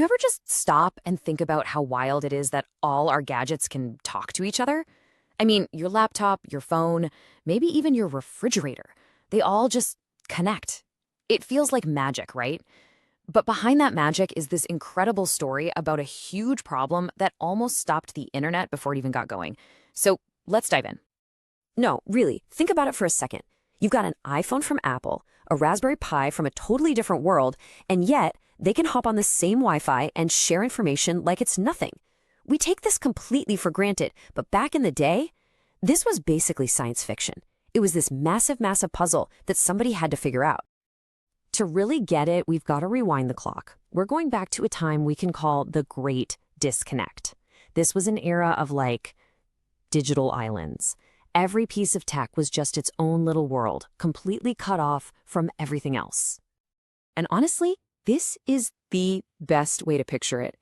You ever just stop and think about how wild it is that all our gadgets can talk to each other? I mean, your laptop, your phone, maybe even your refrigerator. They all just connect. It feels like magic, right? But behind that magic is this incredible story about a huge problem that almost stopped the internet before it even got going. So let's dive in. No, really, think about it for a second. You've got an iPhone from Apple, a Raspberry Pi from a totally different world, and yet they can hop on the same Wi-Fi and share information like it's nothing. We take this completely for granted, but back in the day, this was basically science fiction. It was this massive, massive puzzle that somebody had to figure out. To really get it, we've got to rewind the clock. We're going back to a time we can call the Great Disconnect. This was an era of digital islands. Every piece of tech was just its own little world, completely cut off from everything else. And honestly, this is the best way to picture it.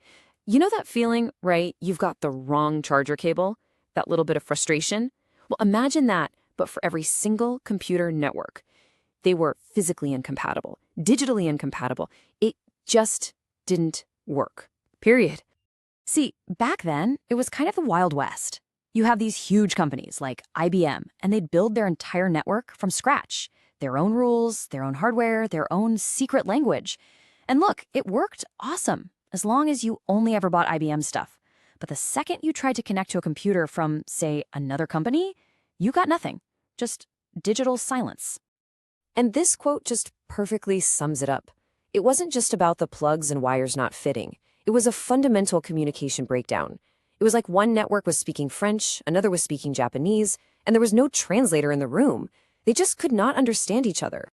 You know that feeling, right? You've got the wrong charger cable, that little bit of frustration? Well, imagine that, but for every single computer network. They were physically incompatible, digitally incompatible. It just didn't work, period. See, back then, it was kind of the Wild West. You have these huge companies like IBM, and they'd build their entire network from scratch. Their own rules, their own hardware, their own secret language. And look, it worked awesome, as long as you only ever bought IBM stuff. But the second you tried to connect to a computer from, say, another company, you got nothing. Just digital silence. And this quote just perfectly sums it up. It wasn't just about the plugs and wires not fitting. It was a fundamental communication breakdown. It was like one network was speaking French, another was speaking Japanese, and there was no translator in the room. They just could not understand each other.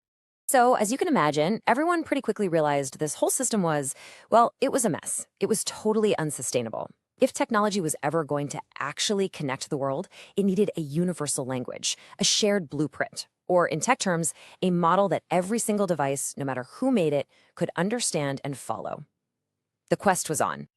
So, as you can imagine, everyone pretty quickly realized this whole system was, well, it was a mess. It was totally unsustainable. If technology was ever going to actually connect the world, it needed a universal language, a shared blueprint, or in tech terms, a model that every single device, no matter who made it, could understand and follow. The quest was on.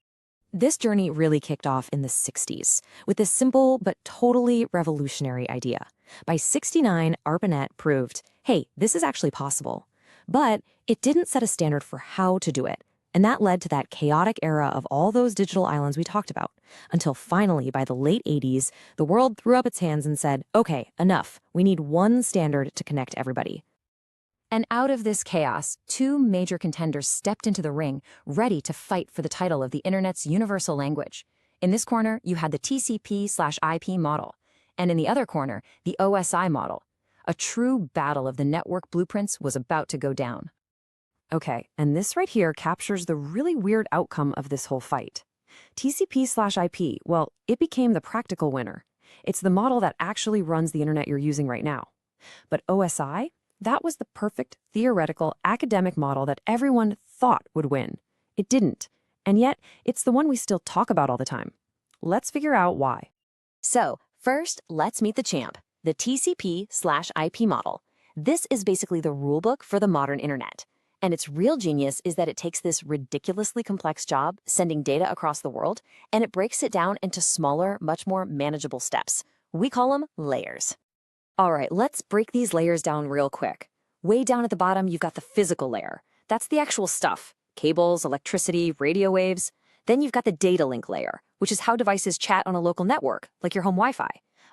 This journey really kicked off in the 60s with this simple but totally revolutionary idea. By 69, ARPANET proved, hey, this is actually possible. But it didn't set a standard for how to do it. And that led to that chaotic era of all those digital islands we talked about, until finally, by the late 80s, the world threw up its hands and said, okay, enough. We need one standard to connect everybody. And out of this chaos, two major contenders stepped into the ring, ready to fight for the title of the Internet's universal language. In this corner, you had the TCP/IP model, and in the other corner, the OSI model. A true battle of the network blueprints was about to go down. Okay, and this right here captures the really weird outcome of this whole fight. TCP/IP, well, it became the practical winner. It's the model that actually runs the internet you're using right now. But OSI? That was the perfect, theoretical, academic model that everyone thought would win. It didn't. And yet, it's the one we still talk about all the time. Let's figure out why. So, first, let's meet the champ, the TCP/IP model. This is basically the rulebook for the modern internet. And its real genius is that it takes this ridiculously complex job, sending data across the world, and it breaks it down into smaller, much more manageable steps. We call them layers. All right, let's break these layers down real quick. Way down at the bottom, you've got the physical layer. That's the actual stuff. Cables, electricity, radio waves. Then you've got the data link layer, which is how devices chat on a local network, like your home Wi-Fi.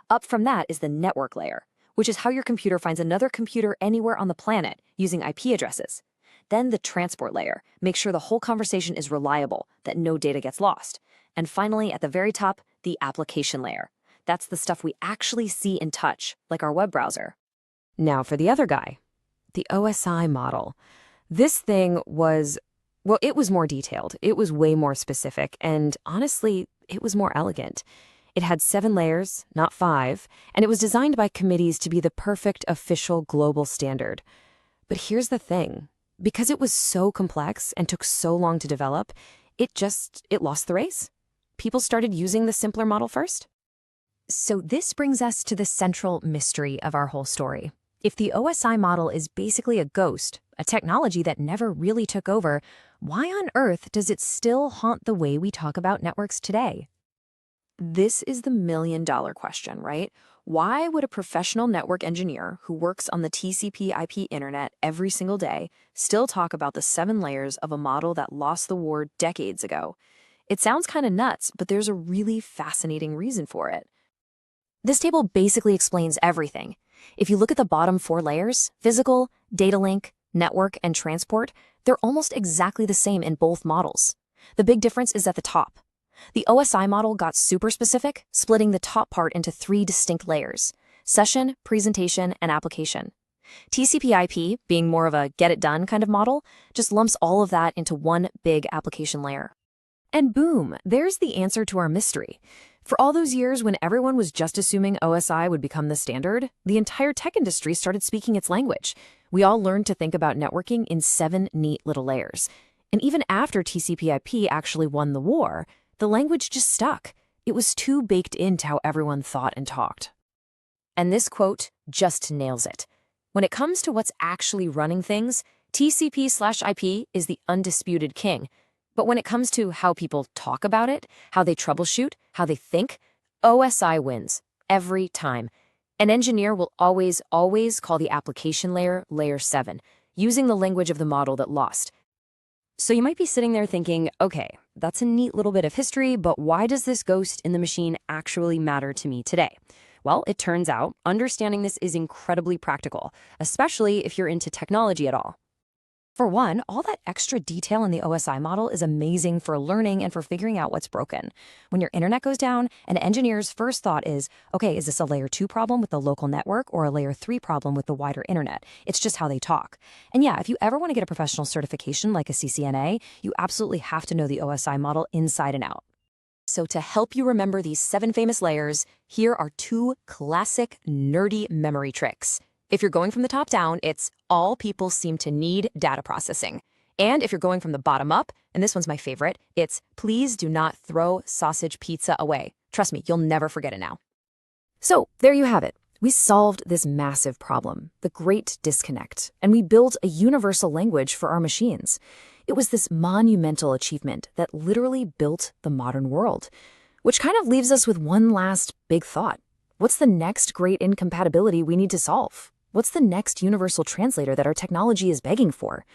Up from that is the network layer, which is how your computer finds another computer anywhere on the planet using IP addresses. Then the transport layer, make sure the whole conversation is reliable, that no data gets lost. And finally, at the very top, the application layer. That's the stuff we actually see and touch, like our web browser. Now for the other guy, the OSI model. This thing was, well, it was more detailed. It was way more specific, and honestly, it was more elegant. It had 7 layers, not 5, and it was designed by committees to be the perfect official global standard. But here's the thing. Because it was so complex and took so long to develop, it lost the race. People started using the simpler model first. So this brings us to the central mystery of our whole story. If the OSI model is basically a ghost, a technology that never really took over, why on earth does it still haunt the way we talk about networks today? This is the million-dollar question, right? Why would a professional network engineer who works on the TCP/IP internet every single day still talk about the 7 layers of a model that lost the war decades ago? It sounds kind of nuts, but there's a really fascinating reason for it. This table basically explains everything. If you look at the bottom 4 layers, physical, data link, network, and transport, they're almost exactly the same in both models. The big difference is at the top. The OSI model got super specific, splitting the top part into 3 distinct layers: session, presentation, and application. TCP/IP, being more of a get-it-done kind of model, just lumps all of that into one big application layer. And boom, there's the answer to our mystery. For all those years when everyone was just assuming OSI would become the standard, the entire tech industry started speaking its language. We all learned to think about networking in 7 neat little layers. And even after TCP/IP actually won the war, the language just stuck. It was too baked into how everyone thought and talked. And this quote just nails it. When it comes to what's actually running things, TCP/IP is the undisputed king. But when it comes to how people talk about it, how they troubleshoot, how they think, OSI wins every time. An engineer will always call the application layer layer 7, using the language of the model that lost. So you might be sitting there thinking, okay, that's a neat little bit of history, but why does this ghost in the machine actually matter to me today? Well, it turns out understanding this is incredibly practical, especially if you're into technology at all. For one, all that extra detail in the OSI model is amazing for learning and for figuring out what's broken. When your internet goes down, an engineer's first thought is, okay, is this a layer 2 problem with the local network or a layer 3 problem with the wider internet? It's just how they talk. And yeah, if you ever want to get a professional certification like a CCNA, you absolutely have to know the OSI model inside and out. So to help you remember these 7 famous layers, here are 2 classic nerdy memory tricks. If you're going from the top down, it's all people seem to need data processing. And if you're going from the bottom up, and this one's my favorite, it's please do not throw sausage pizza away. Trust me, you'll never forget it now. So there you have it. We solved this massive problem, the Great Disconnect, and we built a universal language for our machines. It was this monumental achievement that literally built the modern world, which kind of leaves us with one last big thought. What's the next great incompatibility we need to solve? What's the next universal translator that our technology is begging for?